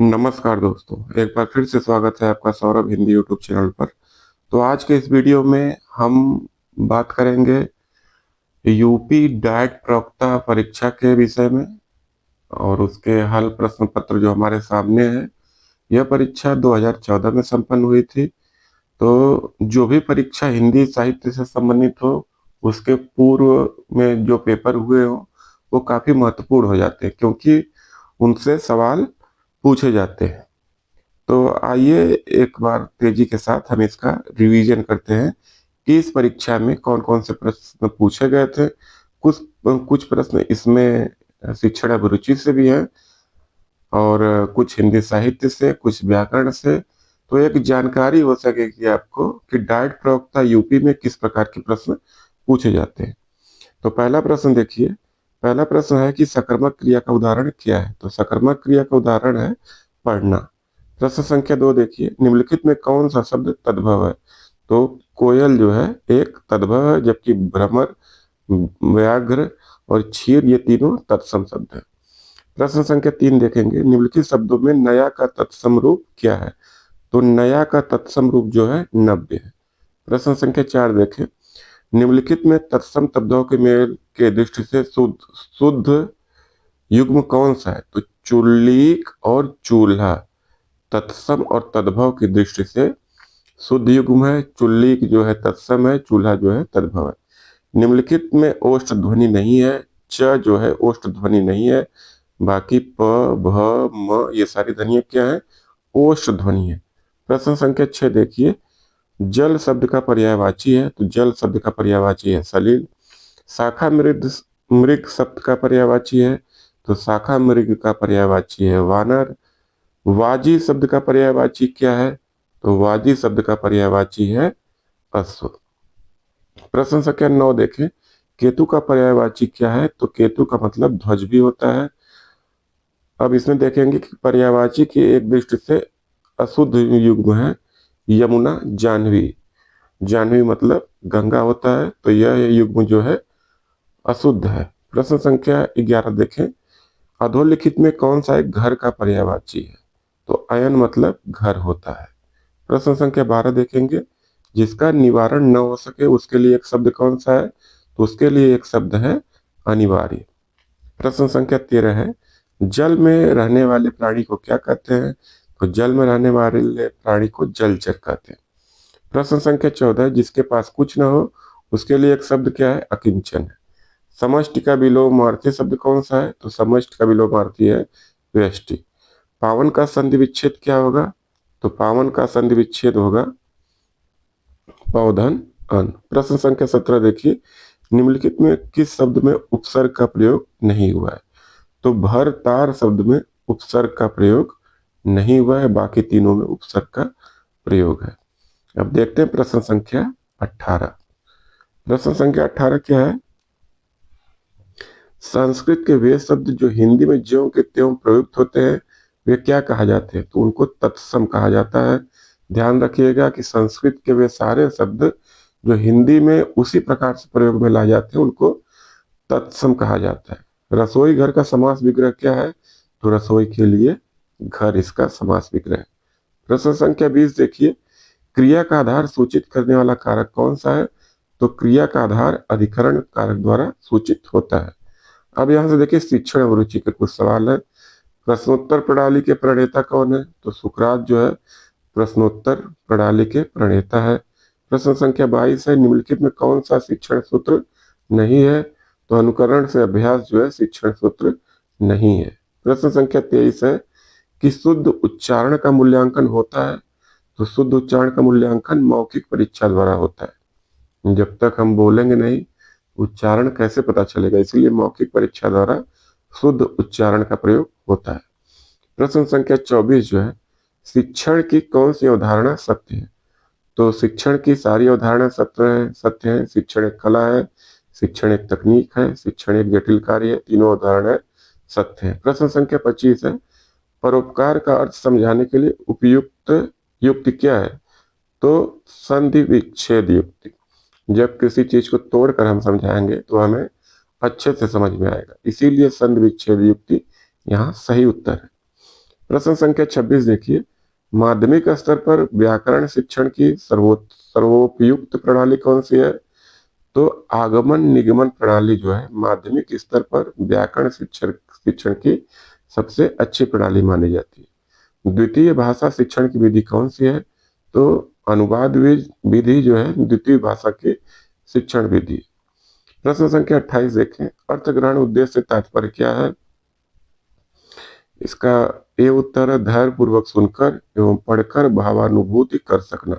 नमस्कार दोस्तों, एक बार फिर से स्वागत है आपका सौरभ हिंदी यूट्यूब चैनल पर। तो आज के इस वीडियो में हम बात करेंगे यूपी डाइट प्रवक्ता परीक्षा के विषय में और उसके हल प्रश्न पत्र जो हमारे सामने है। यह परीक्षा 2014 में संपन्न हुई थी। तो जो भी परीक्षा हिंदी साहित्य से संबंधित हो, उसके पूर्व में जो पेपर हुए हो वो काफी महत्वपूर्ण हो जाते हैं, क्योंकि उनसे सवाल पूछे जाते हैं। तो आइए एक बार तेजी के साथ हम इसका रिवीजन करते हैं कि इस परीक्षा में कौन कौन से प्रश्न पूछे गए थे। कुछ कुछ प्रश्न इसमें शिक्षण अभिरुचि से भी है और कुछ हिंदी साहित्य से, कुछ व्याकरण से। तो एक जानकारी हो सकेगी आपको कि डाइट प्रवक्ता यूपी में किस प्रकार के प्रश्न पूछे जाते हैं। तो पहला प्रश्न देखिए। पहला प्रश्न है कि सकर्मक क्रिया का उदाहरण क्या है। तो सकर्मक क्रिया का उदाहरण है पढ़ना। प्रश्न संख्या 2 देखिए, निम्नलिखित में कौन सा शब्द तद्भव है। तो कोयल जो है एक तद्भव है, जबकि भ्रमर, व्याघ्र और क्षीर ये तीनों तत्सम शब्द है। प्रश्न संख्या 3 देखेंगे, निम्नलिखित शब्दों में नया का तत्सम रूप क्या है। तो नया का तत्सम रूप जो है नव्य है। प्रश्न संख्या 4 देखें, निम्नलिखित में तत्सम शब्दों के मेल के दृष्टि से शुद्ध शुद्ध युग्म कौन सा है। तो चुल्लीक और चूल्हा तत्सम और तद्भव की दृष्टि से शुद्ध युग्म है। चुल्लीक जो है तत्सम है, चूल्हा जो है तद्भव है। निम्नलिखित में ओष्ठ ध्वनि नहीं है। च जो है ओष्ठ ध्वनि नहीं है। बाकी प, भ, म ये सारी ध्वनियां क्या है, ओष्ठ ध्वनि है। प्रश्न संख्या 6 देखिए, जल शब्द का पर्यायवाची है। तो जल शब्द का पर्यायवाची है सलिल। शाखा मृग मृग शब्द का पर्यायवाची है। तो शाखा मृग का पर्यायवाची है वानर। वाजी शब्द का पर्यायवाची क्या है। तो वाजी शब्द का पर्यायवाची है अश्व। प्रश्न संख्या 9 देखें, केतु का पर्यायवाची क्या है। तो केतु का मतलब ध्वज भी होता है। अब इसमें देखेंगे कि पर्यायवाची की एक दृष्टि से अशुद्ध युग्म है यमुना जाह्नवी। जाह्नवी मतलब गंगा होता है, तो यह युग्म जो है अशुद्ध है। प्रश्न संख्या 11 देखें, अधोलिखित में कौन सा एक घर का पर्यायवाची है। तो अयन मतलब घर होता है। प्रश्न संख्या 12 देखेंगे, जिसका निवारण न हो सके उसके लिए एक शब्द कौन सा है। तो उसके लिए एक शब्द है अनिवार्य। प्रश्न संख्या 13 है, जल में रहने वाले प्राणी को क्या कहते हैं। तो जल में रहने वाले प्राणी को जलचर कहते हैं। प्रश्न संख्या 14, जिसके पास कुछ न हो उसके लिए एक शब्द क्या है, अकिंचन है। समष्टि का विलोमार्थी शब्द कौन सा है। तो समष्टि का विलोमार्थी है व्यष्टि। पावन का संधि विच्छेद क्या होगा। तो पावन का संधि विच्छेद होगा पौधन अन। प्रश्न संख्या 17 देखिए, निम्नलिखित में किस शब्द में उपसर्ग का प्रयोग नहीं हुआ है। तो भर तार शब्द में उपसर्ग का प्रयोग नहीं हुआ है, बाकी तीनों में उपसर्ग का प्रयोग है। अब देखते हैं प्रश्न संख्या 18। प्रश्न संख्या 18 क्या है, संस्कृत के वे शब्द जो हिंदी में ज्यों के त्यों प्रयुक्त होते हैं वे क्या कहा जाते हैं। तो उनको तत्सम कहा जाता है। ध्यान रखिएगा कि संस्कृत के वे सारे शब्द जो हिंदी में उसी प्रकार से प्रयोग में लाए जाते हैं उनको तत्सम कहा जाता है। रसोई घर का समास विग्रह क्या है। तो रसोई के लिए घर इसका समास विग्रह है। प्रश्न संख्या 20 देखिए, क्रिया का आधार सूचित करने वाला कारक कौन सा है। तो क्रिया का आधार अधिकरण कारक द्वारा सूचित होता है। अब यहाँ से देखिए शिक्षण अभिरुचि के कुछ सवाल है। प्रश्नोत्तर प्रणाली के प्रणेता कौन है। तो सुकरात जो है प्रश्नोत्तर प्रणाली के प्रणेता है। प्रश्न संख्या 22 है, निम्नलिखित में कौन सा शिक्षण सूत्र नहीं है। तो अनुकरण से अभ्यास जो है शिक्षण सूत्र नहीं है। प्रश्न संख्या 23 है कि शुद्ध उच्चारण का मूल्यांकन होता है। तो शुद्ध उच्चारण का मूल्यांकन मौखिक परीक्षा द्वारा होता है। जब तक हम बोलेंगे नहीं उच्चारण कैसे पता चलेगा, इसलिए मौखिक परीक्षा द्वारा शुद्ध उच्चारण का प्रयोग होता है। प्रश्न संख्या 24 जो है, शिक्षण की कौन सी अवधारणा सत्य है। तो शिक्षण की सारी अवधारणा सत्य है। शिक्षण एक कला है, शिक्षण एक तकनीक है, शिक्षण एक जटिल कार्य है, तीनों अवधारणाएं सत्य है। प्रश्न संख्या 25 है, परोपकार का अर्थ समझाने के लिए उपयुक्त युक्ति क्या है। तो संधि विच्छेद युक्ति। जब किसी चीज को तोड़कर हम समझाएंगे तो हमें अच्छे से समझ में आएगा, इसीलिए संधि विच्छेद युक्ति यहाँ सही उत्तर है। प्रश्न संख्या 26 देखिए, माध्यमिक स्तर पर व्याकरण शिक्षण की सर्वोपयुक्त प्रणाली कौन सी है? तो आगमन निगमन प्रणाली जो है माध्यमिक स्तर पर व्याकरण शिक्षण शिक्षण की सबसे अच्छी प्रणाली मानी जाती है। द्वितीय भाषा शिक्षण की विधि कौन सी है? तो अनुवाद विधि जो है द्वितीय भाषा की शिक्षण विधि। प्रश्न संख्या 28 देखें, अर्थग्रहण उद्देश्य से तात्पर्य क्या है? इसका ये उत्तर है धैर्य पूर्वक सुनकर एवं पढ़कर भावानुभूति कर सकना।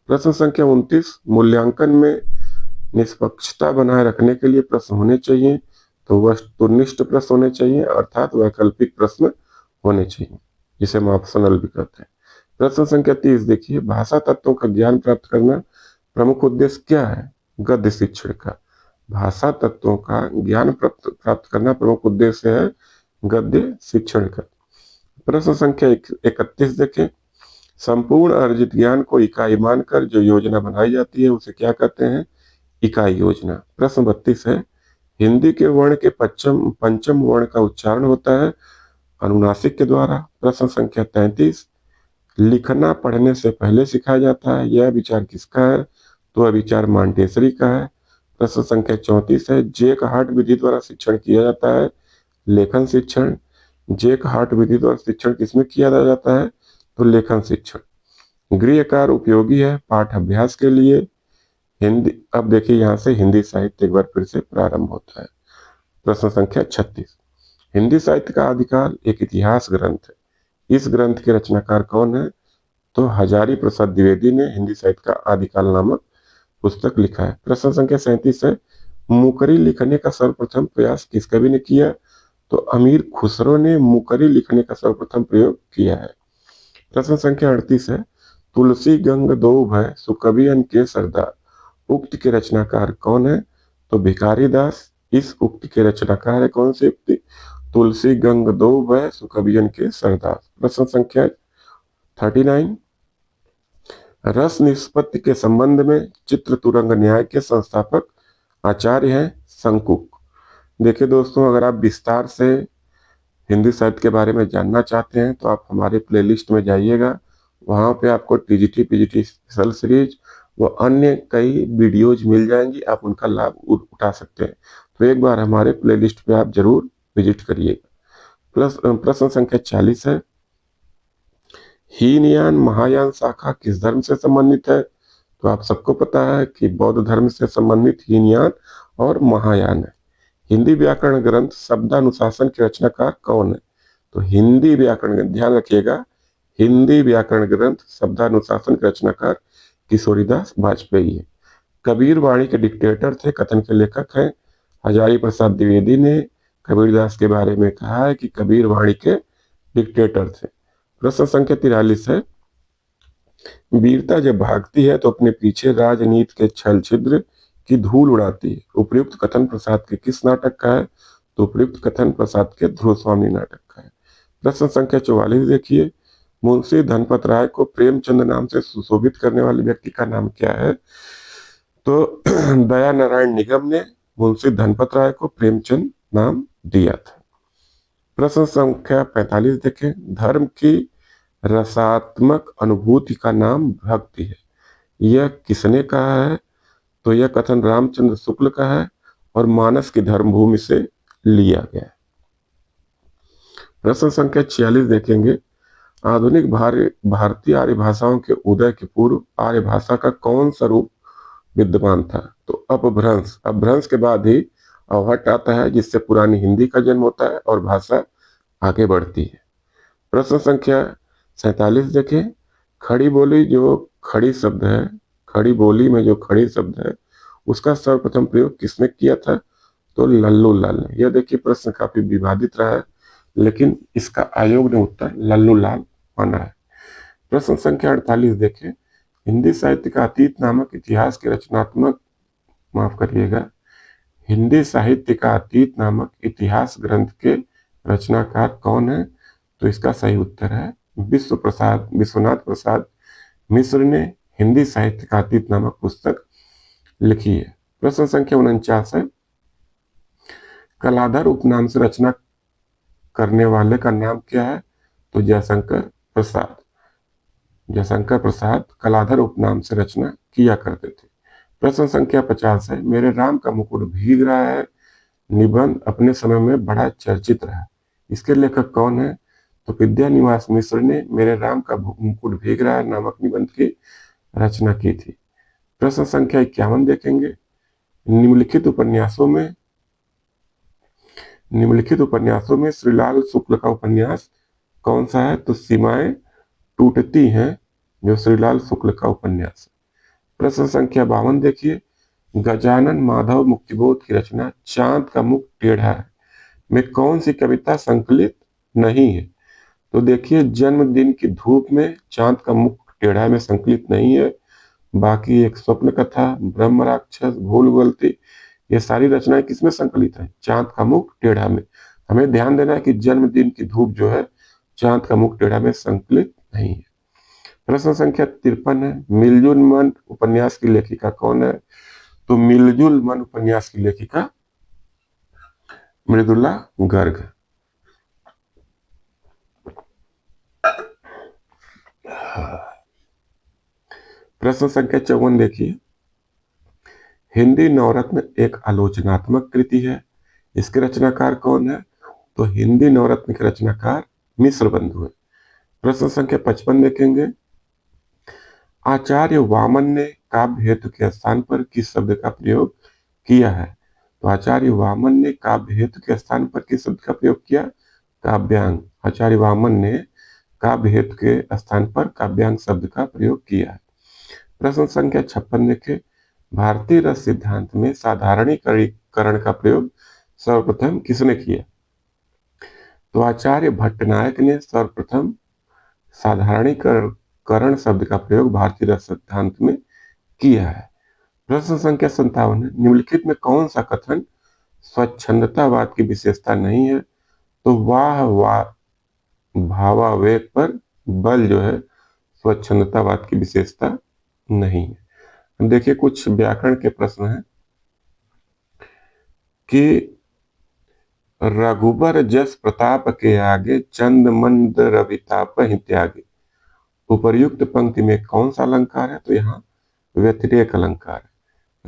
प्रश्न संख्या 29, मूल्यांकन में निष्पक्षता बनाए रखने के लिए प्रश्न होने चाहिए। तो वस्तुनिष्ठ प्रश्न होने चाहिए, अर्थात वैकल्पिक प्रश्न होने चाहिए, जिसे हम ऑप्शनल भी कहते हैं। प्रश्न संख्या 30 देखिए, भाषा तत्वों का ज्ञान प्राप्त करना प्रमुख उद्देश्य क्या है? गद्य शिक्षण का भाषा तत्वों का ज्ञान प्राप्त करना प्रमुख उद्देश्य है गद्य शिक्षण का। प्रश्न संख्या 31 देखें, संपूर्ण अर्जित ज्ञान को इकाई मानकर जो योजना बनाई जाती है उसे क्या कहते हैं? इकाई योजना। प्रश्न 32 है, हिंदी के वर्ण के पंचम वर्ण का उच्चारण होता है अनुनासिक के द्वारा। प्रश्न संख्या 33, लिखना पढ़ने से पहले सिखाया जाता है, यह विचार किसका है? तो यह विचार मॉन्टेसरी का है। प्रश्न संख्या 34 है, जेक हार्ट विधि द्वारा शिक्षण किया जाता है लेखन शिक्षण। जेक हार्ट विधि द्वारा शिक्षण किसमें किया जाता है? तो लेखन शिक्षण। गृहकार उपयोगी है पाठ अभ्यास के लिए। हिंदी, अब देखिए यहाँ से हिंदी साहित्य एक बार फिर से प्रारंभ होता है। प्रश्न संख्या 36, हिंदी साहित्य का आदिकाल एक इतिहास ग्रंथ है। इस ग्रंथ के रचनाकार कौन है? तो हजारी प्रसाद द्विवेदी ने हिंदी साहित्य का आदिकाल नामक पुस्तक लिखा है। प्रश्न संख्या 37 है, मुकरी लिखने का सर्वप्रथम प्रयास किस कवि ने किया? तो अमीर खुसरो ने मुकरी लिखने का सर्वप्रथम प्रयोग किया है। प्रश्न संख्या 38 है, तुलसी गंग दो भय सुकवियन के सरदार, उक्त के रचनाकार कौन है? तो भिखारी दास इस उक्ति के रचनाकार है। कौन सी उक्ति? तुलसी गंग दो भय सुकवियन के सरदार। प्रश्न संख्या 39, रस निष्पत्ति के संबंध में चित्र तुरंग न्याय के संस्थापक आचार्य हैं शंकुक। देखिए दोस्तों, अगर आप विस्तार से हिंदी साहित्य के बारे में जानना चाहते हैं तो आप हमारे प्लेलिस्ट में जाइएगा, वहाँ पे आपको टीजीटी पीजीटी स्पेशल सीरीज व अन्य कई वीडियोज मिल जाएंगी, आप उनका लाभ उठा सकते हैं। तो एक बार हमारे प्लेलिस्ट पे आप जरूर विजिट करिएगा। प्रश्न संख्या 40 है, हीनयान महायान शाखा किस धर्म से संबंधित है? तो आप सबको पता है कि बौद्ध धर्म से संबंधित हीनयान और महायान है। हिंदी व्याकरण ग्रंथ शब्दानुशासन के रचनाकार कौन है? तो हिंदी व्याकरण, ध्यान रखिएगा, हिंदी व्याकरण ग्रंथ शब्दानुशासन के रचनाकार किशोरीदास वाजपेयी है। कबीर वाणी के डिक्टेटर थे कथन के लेखक हैं हजारी प्रसाद द्विवेदी ने कबीरदास के बारे में कहा है कि कबीर वाणी के डिक्टेटर थे। प्रश्न संख्या 43 है, वीरता जब भागती है तो अपने पीछे राजनीति के छल छिद्र की धूल उड़ाती है। उपयुक्त कथन प्रसाद के किस नाटक का है? तो उपयुक्त कथन प्रसाद के ध्रुव स्वामी नाटक का है। प्रश्न संख्या 44 देखिए, मुंशी धनपत राय को प्रेमचंद नाम से सुशोभित करने वाले व्यक्ति का नाम क्या है? तो दया नारायण निगम ने मुंशी धनपत राय को प्रेमचंद नाम दिया था। प्रश्न संख्या 45 देखें, धर्म की रसात्मक अनुभूति का नाम भक्ति है, यह किसने कहा है? तो यह कथन रामचंद्र शुक्ल का है और मानस की धर्मभूमि से लिया गया है। प्रश्न संख्या 46 देखेंगे, आधुनिक भारतीय आर्य भाषाओं के उदय के पूर्व आर्य भाषा का कौन सा रूप विद्यमान था? तो अपभ्रंश। अपभ्रंश के बाद ही अवहट्ट आता है, जिससे पुरानी हिंदी का जन्म होता है और भाषा आगे बढ़ती है। प्रश्न संख्या 47 देखें, खड़ी बोली जो खड़ी शब्द है, खड़ी बोली में जो खड़ी शब्द है उसका सर्वप्रथम प्रयोग किसने किया था? तो लल्लू लाल ने। यह देखिए प्रश्न काफी विवादित रहा है, लेकिन इसका आयोग ने उत्तर लल्लू लाल माना है। प्रश्न संख्या 48 देखें, हिंदी साहित्य का अतीत नामक इतिहास के रचनात्मक, माफ करिएगा, हिंदी साहित्य का अतीत नामक इतिहास ग्रंथ के रचनाकार कौन है? तो इसका सही उत्तर है विश्वनाथ प्रसाद मिश्र ने हिंदी साहित्य का अतीत नामक पुस्तक लिखी है। प्रश्न संख्या 49 है, कलाधर उपनाम से रचना करने वाले का नाम क्या है? तो जयशंकर प्रसाद कलाधर उपनाम से रचना किया करते थे। प्रश्न संख्या 50 है, मेरे राम का मुकुट भीग रहा है निबंध अपने समय में बड़ा चर्चित रहा। इसके लेखक कौन है? तो विद्यानिवास मिश्र ने मेरे राम का मुकुट भीग रहा है नामक निबंध की रचना की थी। प्रश्न संख्या 51 देखेंगे, निम्नलिखित उपन्यासों में श्रीलाल शुक्ल का उपन्यास कौन सा है? तो सीमाएं टूटती हैं जो श्रीलाल शुक्ल का उपन्यास है। प्रश्न संख्या 52 देखिए, गजानन माधव मुक्तिबोध की रचना चांद का मुख टेढ़ा है में कौन सी कविता संकलित नहीं है? तो देखिए, जन्मदिन की धूप में चांद का मुख टेढ़ा में संकलित नहीं है। बाकी एक स्वप्न कथा, ब्रह्म राक्षस, भूल गलती, ये सारी रचनाएं किसमें संकलित है? चांद का मुख टेढ़ा में। हमें ध्यान देना है कि जन्मदिन की धूप जो है चांद का मुख टेढ़ा में संकलित नहीं है। प्रश्न संख्या 53 है, मिलजुल मन उपन्यास की लेखिका कौन है? तो मिलजुल मन उपन्यास की लेखिका मृदुला गर्ग। प्रश्न संख्या 54 देखिए, हिंदी नवरत्न एक आलोचनात्मक कृति है, इसके रचनाकार कौन है? तो हिंदी नवरत्न के रचनाकार मिश्र बंधु है। प्रश्न संख्या 55 देखेंगे, आचार्य वामन ने काव्य हेतु के स्थान पर किस शब्द का प्रयोग किया है? तो आचार्य वामन ने काव्य हेतु के स्थान पर किस शब्द का प्रयोग किया? काव्यांग। आचार्य वामन ने काव्य हेतु के स्थान पर काव्यांग शब्द का प्रयोग किया है। प्रश्न संख्या 56 देखें, भारतीय रस सिद्धांत में साधारणीकरण का प्रयोग सर्वप्रथम किसने किया? तो आचार्य भट्टनायक ने सर्वप्रथम साधारणीकरण शब्द का प्रयोग भारतीय रस सिद्धांत में किया है। प्रश्न संख्या 57, निम्नलिखित में कौन सा कथन स्वच्छंदतावाद की विशेषता नहीं है? तो वाह भावावेग पर बल जो है स्वच्छंदतावाद की विशेषता नहीं है। देखिए, कुछ व्याकरण के प्रश्न हैं कि रघुबर जस प्रताप के आगे चंद मंद रविताप ही त्यागे, उपर्युक्त पंक्ति में कौन सा अलंकार है? तो यहाँ व्यतिरेक अलंकार है।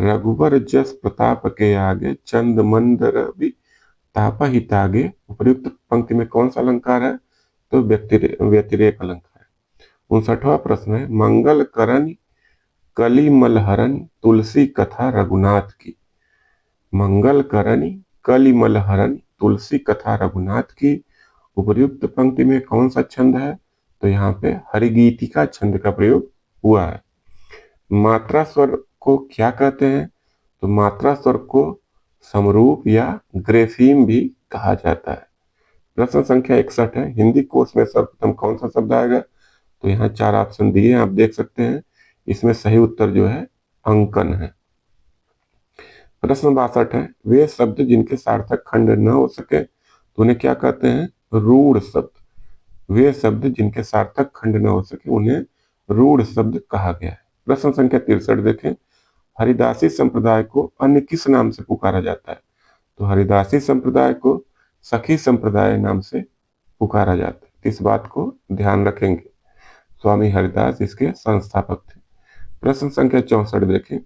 रघुबर जस प्रताप के आगे चंद मंद रवि ताप ही त्यागे, उपर्युक्त पंक्ति में कौन सा अलंकार है? तो व्यतिरेक अलंकार है। 59वां प्रश्न है, मंगल करण कली मलहरन तुलसी कथा रघुनाथ की, मंगल करणी कली मलहरन तुलसी कथा रघुनाथ की, उपर्युक्त पंक्ति में कौन सा छंद है? तो यहाँ पे हरिगीतिका छंद का प्रयोग हुआ है। मात्रा स्वर को क्या कहते हैं? तो मात्रा स्वर को समरूप या ग्रेफीम भी कहा जाता है। प्रश्न संख्या 61 है, हिंदी कोश में सर्वप्रथम कौन सा शब्द आएगा? तो यहाँ 4 ऑप्शन दिए हैं, आप देख सकते हैं। इसमें सही उत्तर जो है अंकन है। प्रश्न 62 है, वे शब्द जिनके सार्थक खंड न हो सके तो उन्हें क्या कहते हैं? रूढ़ शब्द। वे शब्द जिनके सार्थक खंड न हो सके उन्हें रूढ़ शब्द कहा गया है। प्रश्न संख्या 63 देखें, हरिदासी संप्रदाय को अन्य किस नाम से पुकारा जाता है? तो हरिदासी संप्रदाय को सखी संप्रदाय नाम से पुकारा जाता है। इस बात को ध्यान रखेंगे। स्वामी हरिदास इसके संस्थापक थे। प्रश्न संख्या 64 देखें,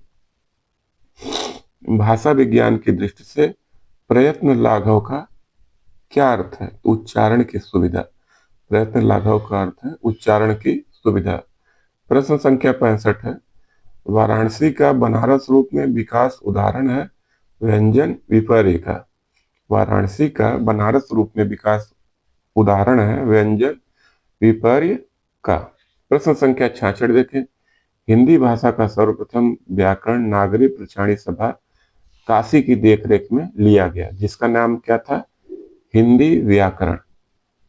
भाषा विज्ञान की दृष्टि से प्रयत्न लाघव का क्या अर्थ है? उच्चारण की सुविधा। प्रयत्न लाघव का अर्थ है उच्चारण की सुविधा। प्रश्न संख्या 65 है, वाराणसी का बनारस रूप में विकास उदाहरण है व्यंजन विपर्य का। वाराणसी का बनारस रूप में विकास उदाहरण है व्यंजन विपर्य का। प्रश्न संख्या 66 देखें, हिंदी भाषा का सर्वप्रथम व्याकरण नागरी प्रचाणी सभा काशी की देखरेख में लिया गया, जिसका नाम क्या था? हिंदी व्याकरण।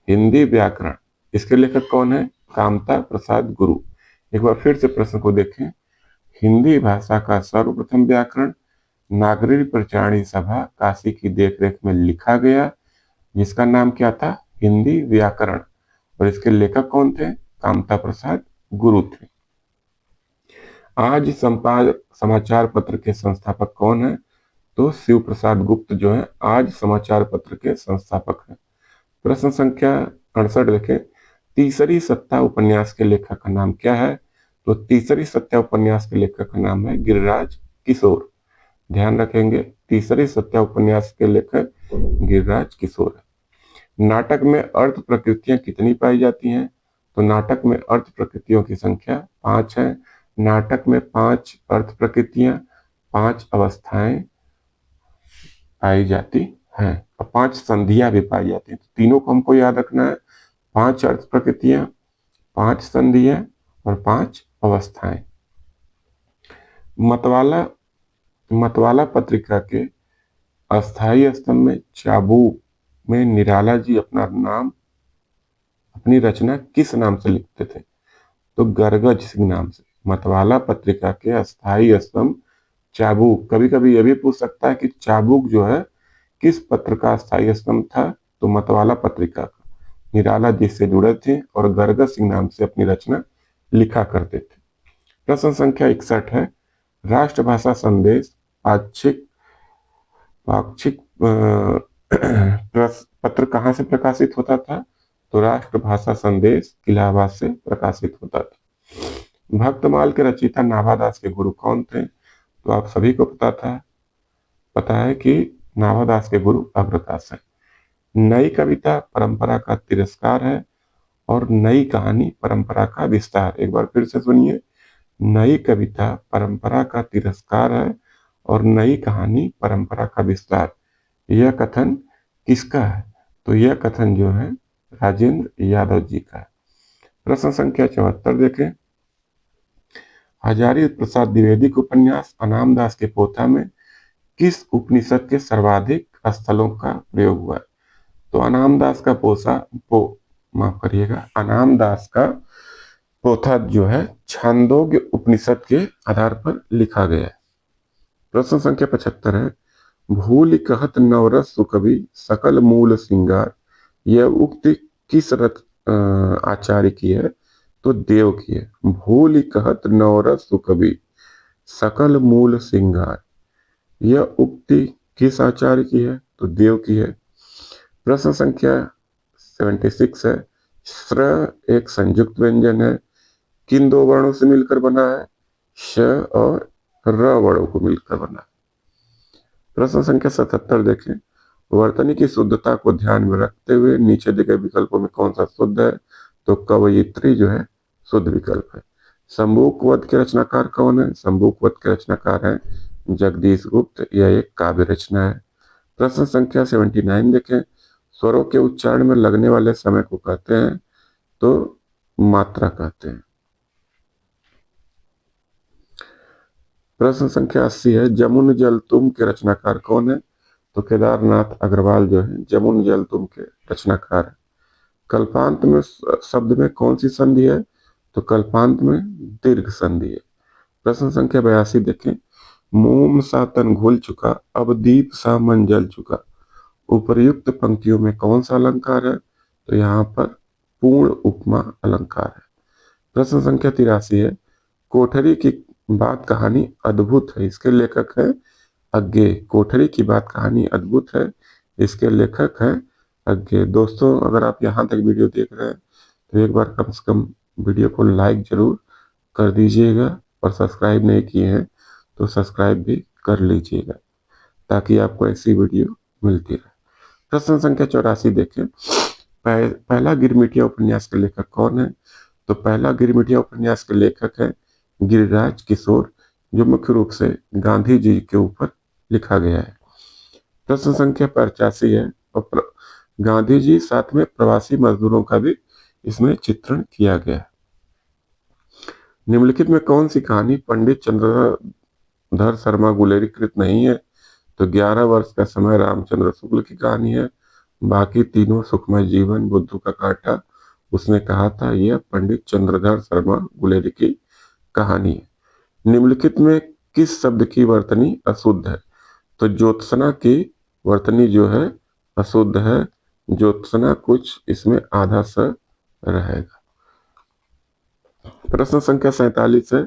हिंदी व्याकरण, इसके लेखक कौन है? कामता प्रसाद गुरु। एक बार फिर से प्रश्न को देखें, हिंदी भाषा का सर्वप्रथम व्याकरण नागरी प्रचारणी सभा काशी की देखरेख में लिखा गया, जिसका नाम क्या था? हिंदी व्याकरण। और इसके लेखक कौन थे? कामता प्रसाद गुरु थे। आज समाचार पत्र के संस्थापक कौन है? तो शिव प्रसाद गुप्त जो है आज समाचार पत्र के संस्थापक हैं। प्रश्न संख्या 68 देखें, तीसरी सत्ता उपन्यास के लेखक का नाम क्या है? तो तीसरी सत्ता उपन्यास के लेखक का नाम है गिरिराज किशोर। ध्यान रखेंगे, तीसरी सत्ता उपन्यास के लेखक गिरिराज किशोर है। नाटक में अर्थ प्रकृतियां कितनी पाई जाती हैं? तो नाटक में अर्थ प्रकृतियों की संख्या 5 है। नाटक में 5 अर्थ प्रकृतियां, 5 अवस्थाएं पाई जाती हैं और 5 संधियां भी पाई जाती हैं। तो तीनों को हमको याद रखना है, 5 अर्थ प्रकृतियां, 5 संधियां और 5 अवस्थाएं। मतवाला मतवाला पत्रिका के अस्थाई स्तंभ में चाबुक में निराला जी अपना नाम, अपनी रचना किस नाम से लिखते थे? तो गरगज सिंह नाम से। मतवाला पत्रिका के अस्थाई स्तंभ चाबुक, कभी कभी यह भी पूछ सकता है कि चाबुक जो है किस पत्र का अस्थाई स्तंभ था? तो मतवाला पत्रिका का। निराला जी से जुड़े थे और गरगज सिंह नाम से अपनी रचना लिखा करते थे। प्रश्न संख्या 61 है, राष्ट्रभाषा संदेश पाक्षिक पाक्षिक पत्र कहाँ से प्रकाशित होता था? तो राष्ट्रभाषा संदेश इलाहाबाद से प्रकाशित होता था। भक्तमाल के रचयिता नाभादास के गुरु कौन थे? तो आप सभी को पता है कि नाभादास के गुरु अग्रकाश है। नई कविता परंपरा का तिरस्कार है और नई कहानी परंपरा का विस्तार। एक बार फिर से सुनिए, नई कविता परंपरा का तिरस्कार है और नई कहानी परंपरा का विस्तार। यह कथन किसका है? तो यह कथन जो है राजेंद्र यादव जी का है। प्रश्न संख्या 74 देखें, हजारी प्रसाद द्विवेदी के उपन्यास अनामदास के पोथा में किस उपनिषद के सर्वाधिक स्थलों का प्रयोग हुआ है? तो अनामदास का पोथा जो है छांदोग्य उपनिषद के आधार पर लिखा गया है। प्रश्न संख्या 75 है, भूल कहत नवरस सुकवि सकल मूल श्रृंगार, यह उक्ति किस आचार्य की है? तो देव की है। भूल कहत नवरस सुकवि सकल मूल श्रृंगार, यह उक्ति किस आचार्य की है? तो देव की है। प्रश्न संख्या 76 है, श्र एक संयुक्त व्यंजन है, किन दो वर्णों से मिलकर बना है? श और र वर्णों को मिलकर बना है। प्रश्न संख्या 77 देखें, वर्तनी की शुद्धता को ध्यान में रखते हुए नीचे दिए गए विकल्पों में कौन सा शुद्ध है? तो कवयित्री जो है शुद्ध विकल्प है। शंभुकवध के रचनाकार कौन है? शंभुकवध के रचनाकार है जगदीश गुप्त। यह एक काव्य रचना है। प्रश्न संख्या 79 देखें, स्वरों के उच्चारण में लगने वाले समय को कहते हैं? तो मात्रा कहते हैं। प्रश्न संख्या 80 है, जमुन जल तुम के रचनाकार कौन है? तो केदारनाथ अग्रवाल जो है जमुन जल तुम के रचनाकार है। कल्पांत में शब्द में कौन सी संधि है? तो कल्पांत में दीर्घ संधि है। प्रश्न संख्या 82 देखें, मोम सा तन घुल चुका अब दीप सा मन जल चुका, उपर्युक्त पंक्तियों में कौन सा अलंकार है? तो यहाँ पर पूर्ण उपमा अलंकार है। प्रश्न संख्या 83 है, कोठरी की बात कहानी अद्भुत है, इसके लेखक है अज्ञे। कोठरी की बात कहानी अद्भुत है, इसके लेखक है अज्ञे। दोस्तों, अगर आप यहाँ तक वीडियो देख रहे हैं तो एक बार कम से कम वीडियो को लाइक जरूर कर दीजिएगा और सब्सक्राइब नहीं किए हैं तो सब्सक्राइब भी कर लीजिएगा ताकि आपको ऐसी वीडियो मिलती रहे। प्रश्न संख्या 84 देखें, पहला गिरमिटिया उपन्यास के लेखक कौन है? तो पहला गिरमिटिया उपन्यास के लेखक है गिरिराज किशोर, जो मुख्य रूप से गांधी जी के ऊपर लिखा गया है। प्रश्न संख्या 85 है, और गांधी जी साथ में प्रवासी मजदूरों का भी इसमें चित्रण किया गया है। निम्नलिखित में कौन सी कहानी पंडित चंद्रधर शर्मा गुलेरी कृत नहीं है? तो 11 वर्ष का समय रामचंद्र शुक्ल की कहानी है। बाकी तीनों सुखमय जीवन, बुद्धू का कांटा, उसने कहा था, यह पंडित चंद्रधर शर्मा गुलेरी की कहानी है। निम्नलिखित में किस शब्द की वर्तनी अशुद्ध है? तो ज्योत्सना की वर्तनी जो है अशुद्ध है। ज्योत्सना कुछ इसमें आधा स रहेगा। प्रश्न संख्या 47 है,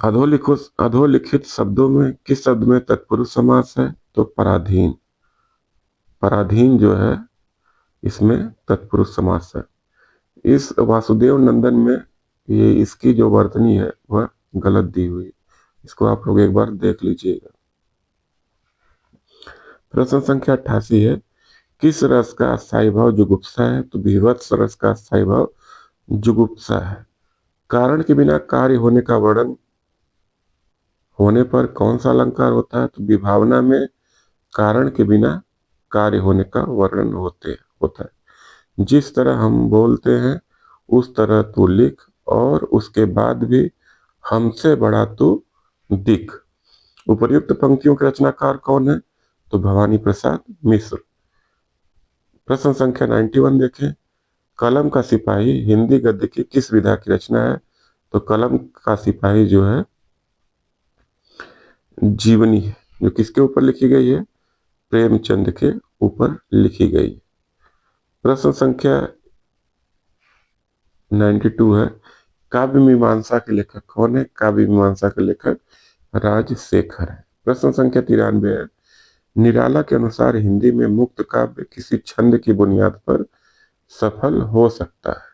अधोलिखित शब्दों में किस शब्द में तत्पुरुष समास है? तो पराधीन। पराधीन जो है इसमें तत्पुरुष समास है। इस वासुदेव नंदन में ये इसकी जो वर्तनी है वह गलत दी हुई है। इसको आप लोग एक बार देख लीजिएगा। प्रश्न संख्या 88 है, किस रस का स्थायी भाव जुगुप्सा है? तो विभत्स रस का स्थायी भाव जुगुप्सा है। कारण के बिना कार्य होने का वर्णन होने पर कौन सा अलंकार होता है? तो विभावना में कारण के बिना कार्य होने का वर्णन होता है। जिस तरह हम बोलते हैं उस तरह तू लिख, और उसके बाद भी हमसे बड़ा तू दिख। उपर्युक्त पंक्तियों के रचनाकार कौन है? तो भवानी प्रसाद मिश्र। प्रश्न संख्या 91 देखें, कलम का सिपाही हिंदी गद्य की किस विधा की रचना है? तो कलम का सिपाही जो है जीवनी है, जो किसके ऊपर लिखी गई है? प्रेमचंद के ऊपर लिखी गई। प्रश्न संख्या 92 है, काव्य मीमांसा के लेखक कौन है? काव्य मीमांसा के लेखक राजशेखर है। प्रश्न संख्या 93 है, निराला के अनुसार हिंदी में मुक्त काव्य किसी छंद की बुनियाद पर सफल हो सकता है।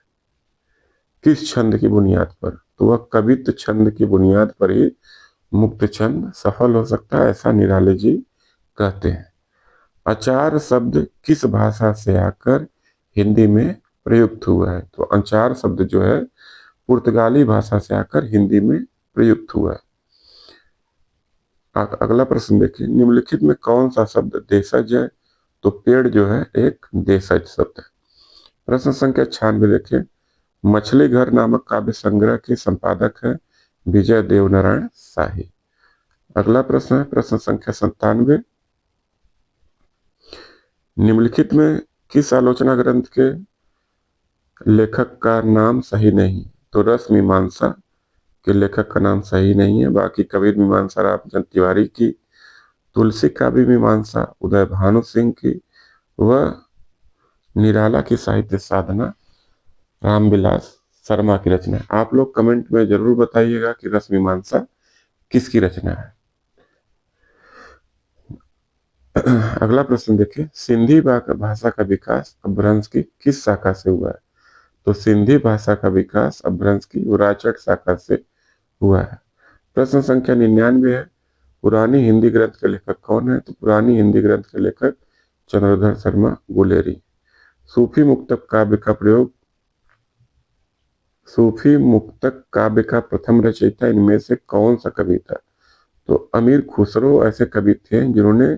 किस छंद की बुनियाद पर? तो वह कवित्व छंद की बुनियाद पर ही मुक्त छंद सफल हो सकता है, ऐसा निराले जी कहते हैं। अचार शब्द किस भाषा से आकर हिंदी में प्रयुक्त हुआ है? तो अचार शब्द जो है पुर्तगाली भाषा से आकर हिंदी में प्रयुक्त हुआ है। अगला प्रश्न देखिए, निम्नलिखित में कौन सा शब्द देशज है? तो पेड़ जो है एक देशज शब्द है। प्रश्न संख्या 96 देखिए, मछली घर नामक काव्य संग्रह के संपादक है विजय देवनारायण शाही। अगला प्रश्न है प्रश्न संख्या 97, निम्नलिखित में किस आलोचना ग्रंथ के लेखक का नाम सही नहीं? तो रस मीमांसा के लेखक का नाम सही नहीं है। बाकी कबीर मीमांसा रामचंद्र तिवारी की, तुलसी काव्य मीमांसा उदय भानु सिंह की, वह निराला की साहित्य साधना रामविलास शर्मा की रचना है। आप लोग कमेंट में जरूर बताइएगा कि रस मीमांसा किसकी रचना है। अगला प्रश्न देखिए, सिंधी भाषा का विकास अपभ्रंश की किस शाखा से हुआ है? तो सिंधी भाषा का विकास अपभ्रंश की उराचट शाखा से हुआ है। प्रश्न संख्या 99 है, पुरानी हिंदी ग्रंथ के लेखक कौन है? तो पुरानी हिंदी ग्रंथ के लेखक चंद्रधर शर्मा गुलेरी। सूफी मुक्तक काव्य का प्रथम रचयिता इनमें से कौन सा कवि था? तो अमीर खुसरो ऐसे कवि थे जिन्होंने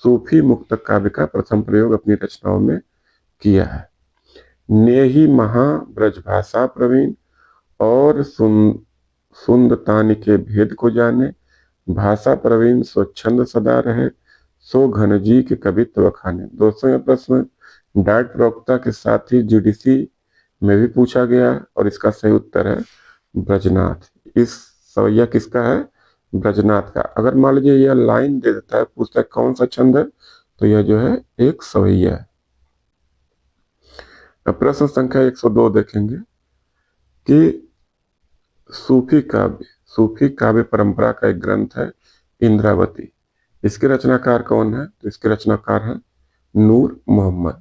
सूफी मुक्तक काव्य का प्रथम प्रयोग अपनी रचनाओं में किया है। नेही महा ब्रजभाषा प्रवीण और सुंदतान के भेद को जाने, भाषा प्रवीण स्वच्छंद सदा रहे, सो घन जी के कवित्व खाने। दोस्तों यह प्रश्न डाइट प्रवक्ता के साथ ही जीडीसी में भी पूछा गया और इसका सही उत्तर है ब्रजनाथ। इस सवैया किसका है? ब्रजनाथ का। अगर मान लीजिए यह लाइन दे देता है, पूछता है कौन सा छंद है, तो यह जो है एक सवैया है। अब प्रश्न संख्या 102 देखेंगे कि सूफी काव्य परंपरा का एक ग्रंथ है इंद्रावती। इसके रचनाकार कौन है? तो इसके रचनाकार है नूर मोहम्मद।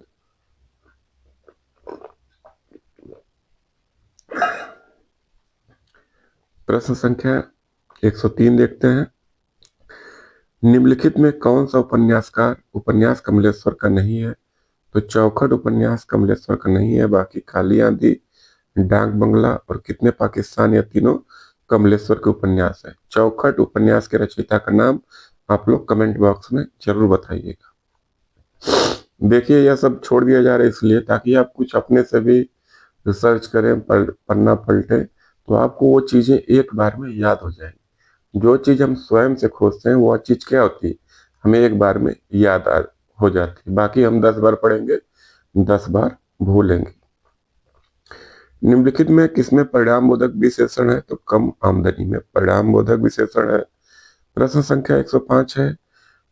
प्रश्न संख्या 103 देखते हैं, निम्नलिखित में कौन सा उपन्यास कमलेश्वर का नहीं है? तो चौखट उपन्यास कमलेश्वर का नहीं है। बाकी काली आंधी, डाक बंगला और कितने पाकिस्तान, या तीनों कमलेश्वर के उपन्यास है। चौखट उपन्यास के रचयिता का नाम आप लोग कमेंट बॉक्स में जरूर बताइएगा। देखिए यह सब छोड़ दिया जा रहा है इसलिए ताकि आप कुछ अपने से भी रिसर्च करें, पढ़ना पलटे, तो आपको वो चीजें एक बार में याद हो जाएंगी। जो चीज हम स्वयं से खोजते हैं वह चीज क्या होती है, हमें एक बार में याद हो जाती है। बाकी हम 10 बार पढ़ेंगे, 10 बार भूलेंगे। निम्नलिखित में किसमें परिणाम बोधक विशेषण है? तो कम आमदनी में परिणाम बोधक विशेषण है। प्रश्न संख्या 105 है,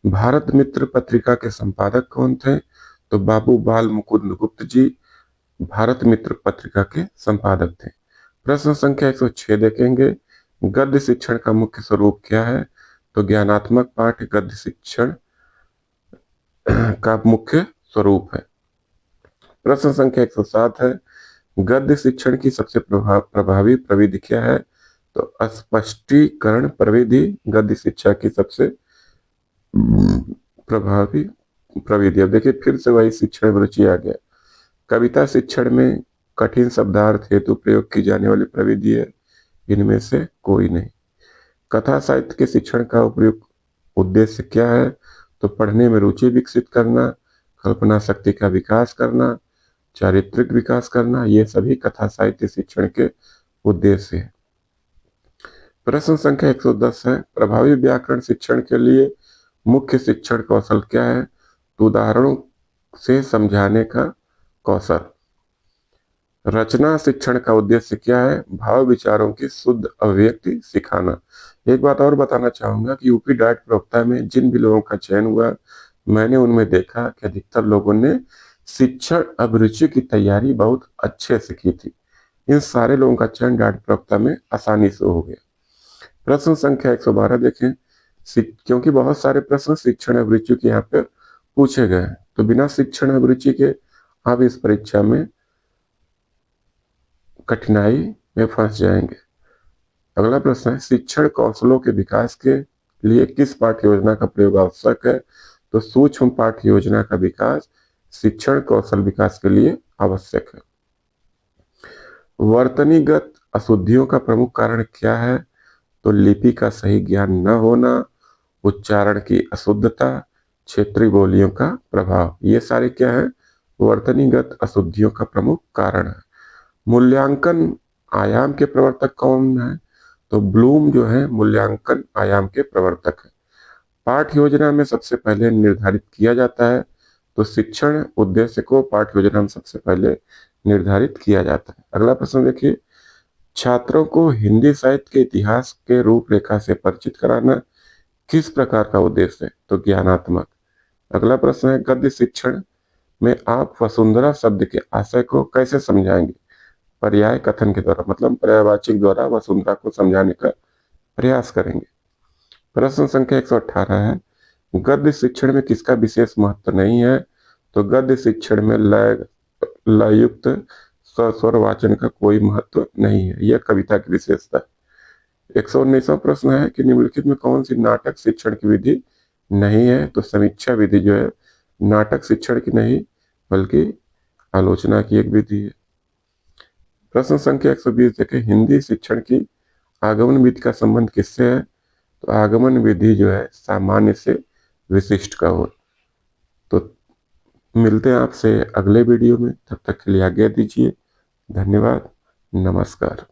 भारत मित्र पत्रिका के संपादक कौन थे? तो बाबू बाल मुकुंद गुप्त जी भारत मित्र पत्रिका के संपादक थे। प्रश्न संख्या 106 देखेंगे, गद्य शिक्षण का मुख्य स्वरूप क्या है? तो ज्ञानात्मक पाठ गद्य शिक्षण का मुख्य स्वरूप है। प्रश्न संख्या 107 है, गद्य शिक्षण की सबसे प्रभावी प्रविधि क्या है? तो स्पष्टीकरण प्रविधि गद्य शिक्षा की सबसे प्रभावी प्रविधि। अब देखिए फिर से वही शिक्षण में रुचि आ गया। कविता शिक्षण में कठिन शब्दार्थ हेतु प्रयोग की जाने वाली प्रविधि है, इनमें से कोई नहीं। कथा साहित्य के शिक्षण का उपयुक्त उद्देश्य क्या है? तो पढ़ने में रुचि विकसित करना, कल्पना शक्ति का विकास करना, चारित्रिक विकास करना, ये सभी कथा साहित्य शिक्षण के उद्देश्य है। प्रश्न संख्या 110 है, प्रभावी व्याकरण शिक्षण के लिए मुख्य शिक्षण कौशल क्या है? तो उदाहरणों से समझाने का कौशल। रचना शिक्षण का उद्देश्य क्या है? भाव विचारों की शुद्ध अभिव्यक्ति सिखाना। एक बात और बताना चाहूंगा कि यूपी डाइट प्रवक्ता में जिन भी लोगों का चयन हुआ, मैंने उनमें देखा कि अधिकतर लोगों ने शिक्षण अभिरुचि की तैयारी बहुत अच्छे से की थी। इन सारे लोगों का चयन डाइट प्रवक्ता में आसानी से हो गया। प्रश्न संख्या 112 देखें, क्योंकि बहुत सारे प्रश्न शिक्षण अभिरुचि के यहाँ पर पूछे गए हैं, तो बिना शिक्षण अभिरुचि के आप इस परीक्षा में कठिनाई में फंस जाएंगे। अगला प्रश्न है, शिक्षण कौशलों के विकास के लिए किस पाठ्य योजना का प्रयोग आवश्यक है? तो सूक्ष्म पाठ्य योजना का विकास शिक्षण कौशल विकास के लिए आवश्यक है। वर्तनीगत अशुद्धियों का प्रमुख कारण क्या है? तो लिपि का सही ज्ञान न होना, उच्चारण की अशुद्धता, क्षेत्रीय बोलियों का प्रभाव, ये सारे क्या है? वर्तनीगत अशुद्धियों का प्रमुख कारण है। मूल्यांकन आयाम के प्रवर्तक कौन है? तो ब्लूम जो है मूल्यांकन आयाम के प्रवर्तक है। पाठ्य योजना में सबसे पहले निर्धारित किया जाता है, तो शिक्षण उद्देश्य को पाठ्य योजना में सबसे पहले निर्धारित किया जाता है। अगला प्रश्न देखिए, छात्रों को हिंदी साहित्य के इतिहास के रूपरेखा से परिचित कराना किस प्रकार का उद्देश्य है? तो ज्ञानात्मक। अगला प्रश्न है, गद्य शिक्षण में आप वसुंधरा शब्द के आशय को कैसे समझाएंगे? पर्याय कथन के द्वारा, मतलब पर्यायवाची द्वारा वसुंधरा को समझाने का प्रयास करेंगे। प्रश्न संख्या 118 है, गद्य शिक्षण में किसका विशेष महत्व नहीं है? तो गद्य शिक्षण में लय युक्त स्वर वाचन का कोई महत्व नहीं है, यह कविता की विशेषता है। 119वां प्रश्न है कि निम्नलिखित में कौन सी नाटक शिक्षण की विधि नहीं है? तो समीक्षा विधि जो है नाटक शिक्षण की नहीं बल्कि आलोचना की एक विधि है। प्रश्न संख्या 120 देखें, हिंदी शिक्षण की आगमन विधि का संबंध किससे है? तो आगमन विधि जो है सामान्य से विशिष्ट का हो। तो मिलते हैं आपसे अगले वीडियो में, तब तक के लिए आज्ञा दीजिए। धन्यवाद, नमस्कार।